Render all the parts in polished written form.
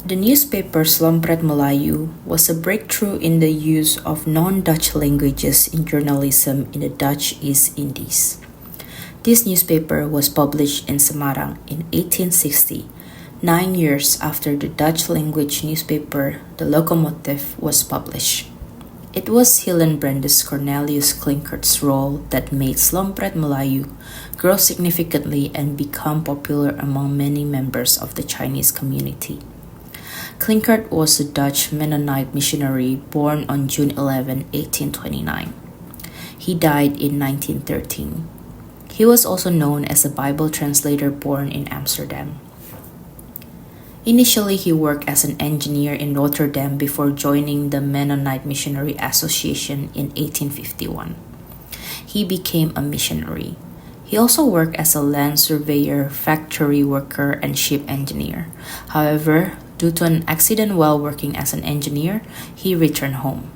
The newspaper Slompret Melayu was a breakthrough in the use of non-Dutch languages in journalism in the Dutch East Indies. This newspaper was published in Semarang in 1860, 9 years after the Dutch language newspaper The Locomotive was published. It was Hillenbrandus Cornelius Klinkert's role that made Slompret Melayu grow significantly and become popular among many members of the Chinese community. Klinkert was a Dutch Mennonite missionary born on June 11, 1829. He died in 1913. He was also known as a Bible translator born in Amsterdam. Initially, he worked as an engineer in Rotterdam before joining the Mennonite Missionary Association in 1851. He became a missionary. He also worked as a land surveyor, factory worker, and ship engineer. However, due to an accident while working as an engineer, he returned home.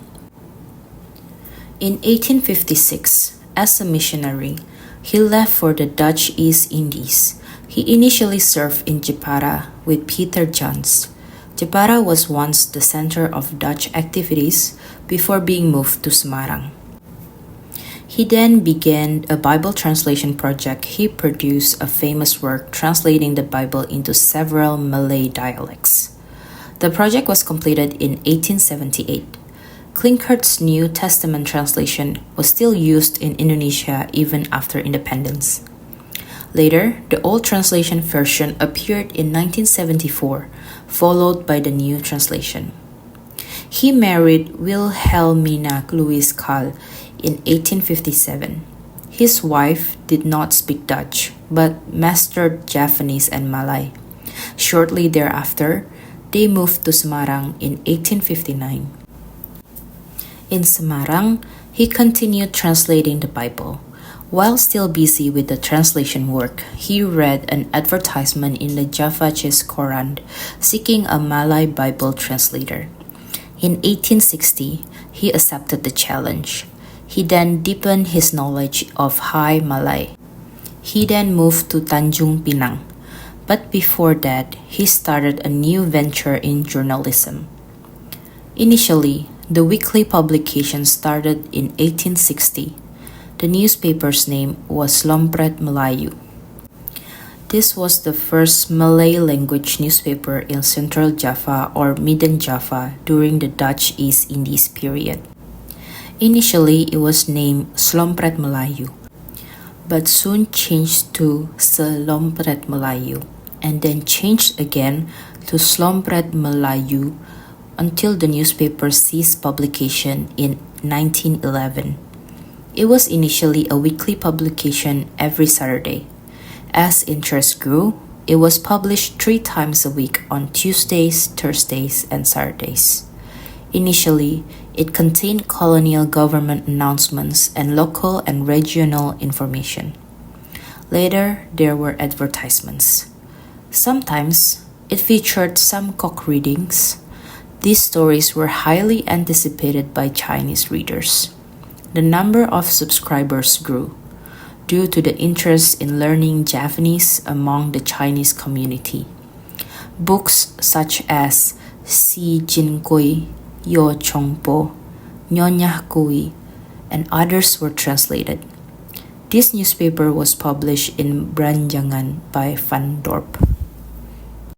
In 1856, as a missionary, he left for the Dutch East Indies. He initially served in Jepara with Peter Johns. Jepara was once the center of Dutch activities before being moved to Semarang. He then began a Bible translation project. He produced a famous work translating the Bible into several Malay dialects. The project was completed in 1878. Klinkert's New Testament translation was still used in Indonesia even after independence. Later, the old translation version appeared in 1974, followed by the new translation. He married Wilhelmina Louise Kahl in 1857. His wife did not speak Dutch, but mastered Javanese and Malay. Shortly thereafter, they moved to Semarang in 1859. In Semarang, he continued translating the Bible. While still busy with the translation work, he read an advertisement in the Java's Koran seeking a Malay Bible translator. In 1860, he accepted the challenge. He then deepened his knowledge of High Malay. He then moved to Tanjung Pinang. But before that, he started a new venture in journalism. Initially, the weekly publication started in 1860. The newspaper's name was Slompret Melayu. This was the first Malay language newspaper in Central Java or Midden Java during the Dutch East Indies period. Initially, it was named Slompret Melayu, but soon changed to Slompret Melayu, and then changed again to Slompret Melayu until the newspaper ceased publication in 1911. It was initially a weekly publication every Saturday. As interest grew, it was published 3 times a week on Tuesdays, Thursdays, and Saturdays. Initially, it contained colonial government announcements and local and regional information. Later, there were advertisements. Sometimes, it featured some cock readings. These stories were highly anticipated by Chinese readers. The number of subscribers grew due to the interest in learning Javanese among the Chinese community. Books such as Si Jin Koi, Yo Chong Po, Nyonya Kui, and others were translated. This newspaper was published in Branjangan by Van Dorp.